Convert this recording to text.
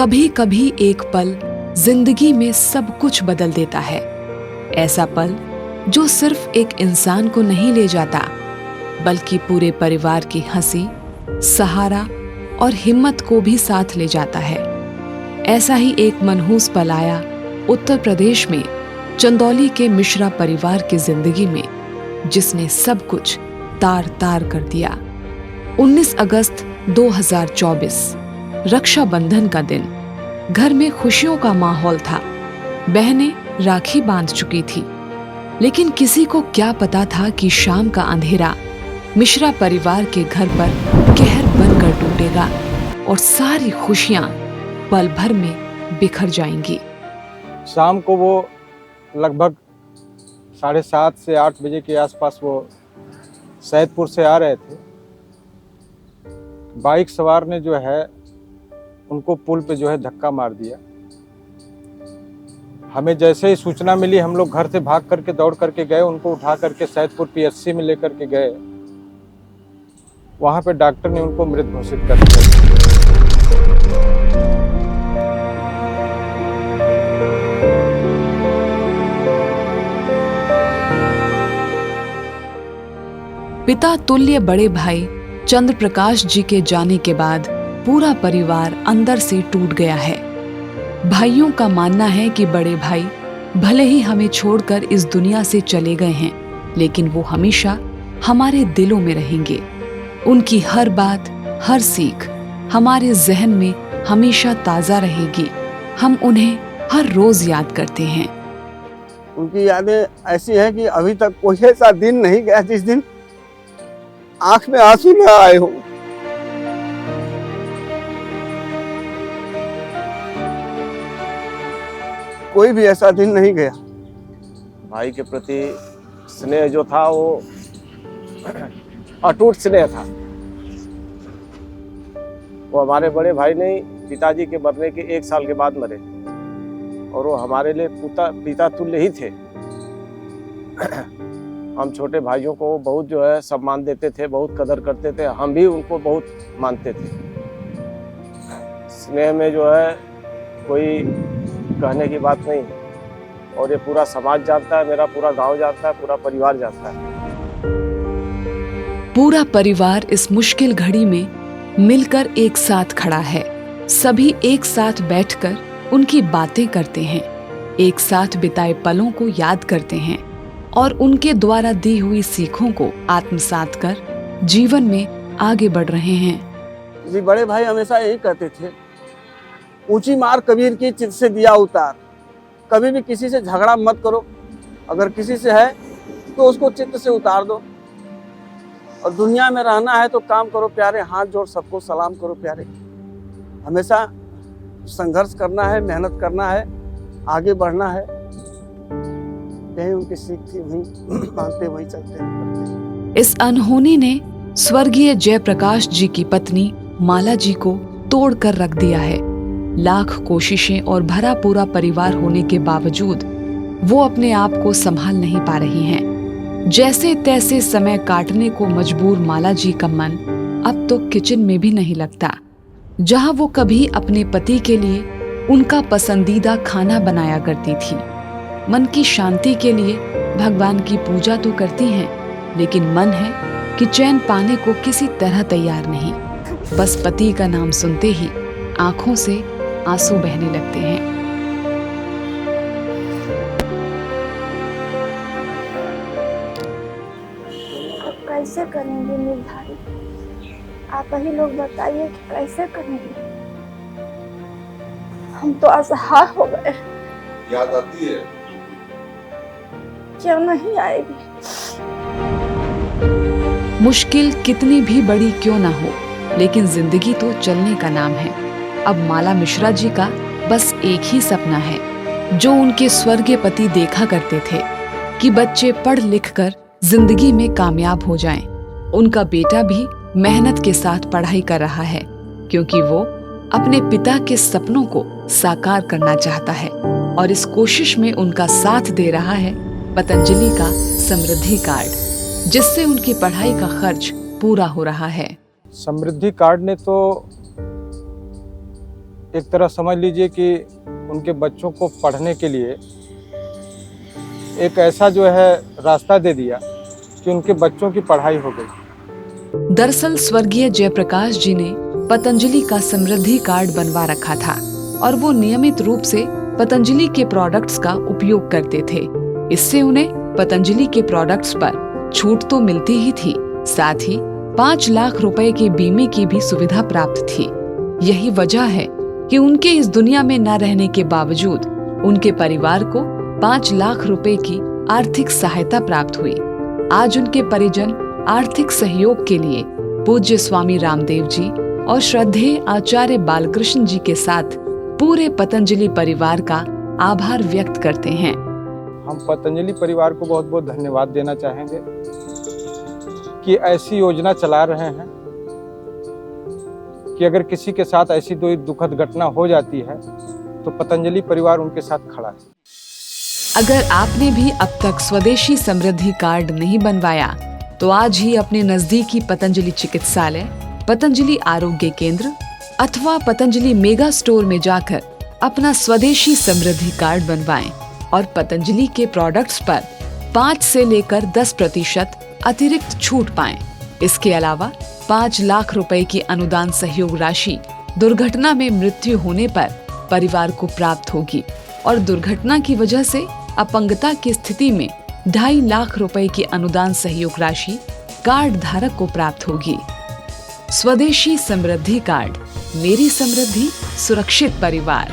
कभी कभी एक पल जिंदगी में सब कुछ बदल देता है। ऐसा पल जो सिर्फ एक इंसान को नहीं ले जाता, बल्कि पूरे परिवार की हंसी, सहारा और हिम्मत को भी साथ ले जाता है। ऐसा ही एक मनहूस पल आया उत्तर प्रदेश में चंदौली के मिश्रा परिवार की जिंदगी में, जिसने सब कुछ तार तार कर दिया। 19 अगस्त 2024 रक्षाबंधन का दिन। घर में खुशियों का माहौल था। बहनें राखी बांध चुकी थी, लेकिन किसी को क्या पता था कि शाम का अंधेरा मिश्रा परिवार के घर पर कहर बनकर टूटेगा और सारी खुशियां पल भर में बिखर जाएंगी। शाम को वो लगभग 7:30 से 8 बजे के आसपास वो सैदपुर से आ रहे थे। बाइक सवार ने जो है उनको पुल पे जो है धक्का मार दिया। हमें जैसे ही सूचना मिली, हम लोग घर से भाग करके दौड़ करके गए, उनको उठा करके सैदपुर पीएचसी में लेकर के गए। वहां पे डॉक्टर ने उनको मृत घोषित कर दिया। पिता तुल्य बड़े भाई चंद्र प्रकाश जी के जाने के बाद पूरा परिवार अंदर से टूट गया है। भाइयों का मानना है कि बड़े भाई भले ही हमें छोड़कर इस दुनिया से चले गए हैं, लेकिन वो हमेशा हमारे दिलों में रहेंगे। उनकी हर बात, हर सीख हमारे जहन में हमेशा ताजा रहेगी। हम उन्हें हर रोज याद करते हैं। उनकी यादें ऐसी हैं कि अभी तक कोई ऐसा दिन नहीं गया जिस दिन आंख में आंसू न आए हो। कोई भी ऐसा दिन नहीं गया। भाई के प्रति स्नेह जो था वो अटूट स्नेह था। वो हमारे बड़े भाई नहीं, पिताजी के मरने के 1 साल के बाद मरे, और वो हमारे लिए पिता तुल्य ही थे। हम छोटे भाइयों को बहुत जो है सम्मान देते थे, बहुत कदर करते थे। हम भी उनको बहुत मानते थे। स्नेह में जो है कोई कहने की बात नहीं, और ये पूरा समाज जानता है, मेरा पूरा गांव जानता है, पूरा परिवार जानता है। पूरा परिवार इस मुश्किल घड़ी में मिलकर एक साथ खड़ा है। सभी एक साथ बैठकर उनकी बातें करते हैं, एक साथ बिताए पलों को याद करते हैं और उनके द्वारा दी हुई सीखों को आत्मसात कर जीवन में आगे बढ़ रहे हैं। जी बड़े भाई हमेशा यही कहते थे, ऊंची मार कबीर की चित से दिया उतार। कभी भी किसी से झगड़ा मत करो, अगर किसी से है तो उसको चित्त से उतार दो। और दुनिया में रहना है तो काम करो प्यारे, हाथ जोड़ सबको सलाम करो प्यारे। हमेशा संघर्ष करना है, मेहनत करना है, आगे बढ़ना है। यही उनकी सीख थी, वही मानते वही चलते हैं। इस अनहोनी ने स्वर्गीय जयप्रकाश जी की पत्नी माला जी को तोड़ कर रख दिया है। लाख कोशिशें और भरा पूरा परिवार होने के बावजूद वो अपने आप को संभाल नहीं पा रही हैं। जैसे तैसे समय काटने को मजबूर माला जी का मन अब तो किचन में भी नहीं लगता, जहां वो कभी अपने पति के लिए उनका पसंदीदा खाना बनाया करती थी। मन की शांति के लिए भगवान की पूजा तो करती हैं, लेकिन मन है कि चैन पाने को किसी तरह तैयार नहीं। बस पति का नाम सुनते ही आंखों से आंसू बहने लगते हैं। अब कैसे करेंगे निर्धारित? आप ही लोग बताइए कि कैसे करेंगे। हम तो असहाय हो गए। याद आती है? क्यों नहीं आएगी? मुश्किल कितनी भी बड़ी क्यों ना हो, लेकिन जिंदगी तो चलने का नाम है। अब माला मिश्रा जी का बस एक ही सपना है, जो उनके स्वर्गीय पति देखा करते थे, कि बच्चे पढ़ लिख कर जिंदगी में कामयाब हो जाएं। उनका बेटा भी मेहनत के साथ पढ़ाई कर रहा है, क्योंकि वो अपने पिता के सपनों को साकार करना चाहता है, और इस कोशिश में उनका साथ दे रहा है पतंजलि का समृद्धि कार्ड, जिससे उनकी पढ़ाई का खर्च पूरा हो रहा है। समृद्धि कार्ड ने तो एक तरह समझ लीजिए कि उनके बच्चों को पढ़ने के लिए एक ऐसा जो है रास्ता दे दिया कि उनके बच्चों की पढ़ाई हो गई। दरअसल स्वर्गीय जयप्रकाश जी ने पतंजलि का समृद्धि कार्ड बनवा रखा था और वो नियमित रूप से पतंजलि के प्रोडक्ट्स का उपयोग करते थे। इससे उन्हें पतंजलि के प्रोडक्ट्स पर छूट तो मिलती ही थी, साथ ही 5 लाख रुपए के बीमे की भी सुविधा प्राप्त थी। यही वजह है कि उनके इस दुनिया में न रहने के बावजूद उनके परिवार को 5 लाख रुपए की आर्थिक सहायता प्राप्त हुई। आज उनके परिजन आर्थिक सहयोग के लिए पूज्य स्वामी रामदेव जी और श्रद्धेय आचार्य बालकृष्ण जी के साथ पूरे पतंजलि परिवार का आभार व्यक्त करते हैं। हम पतंजलि परिवार को बहुत बहुत धन्यवाद देना चाहेंगे कि ऐसी योजना चला रहे हैं कि अगर किसी के साथ ऐसी कोई दुखद घटना हो जाती है तो पतंजलि परिवार उनके साथ खड़ा है। अगर आपने भी अब तक स्वदेशी समृद्धि कार्ड नहीं बनवाया तो आज ही अपने नजदीकी पतंजलि चिकित्सालय, पतंजलि आरोग्य केंद्र अथवा पतंजलि मेगा स्टोर में जाकर अपना स्वदेशी समृद्धि कार्ड बनवाएं और पतंजलि के प्रोडक्ट्स पर 5 से लेकर 10% अतिरिक्त छूट पाएं। इसके अलावा 5 लाख रुपए की अनुदान सहयोग राशि दुर्घटना में मृत्यु होने पर परिवार को प्राप्त होगी और दुर्घटना की वजह से अपंगता की स्थिति में 2.5 लाख रुपए की अनुदान सहयोग राशि कार्ड धारक को प्राप्त होगी। स्वदेशी समृद्धि कार्ड, मेरी समृद्धि, सुरक्षित परिवार।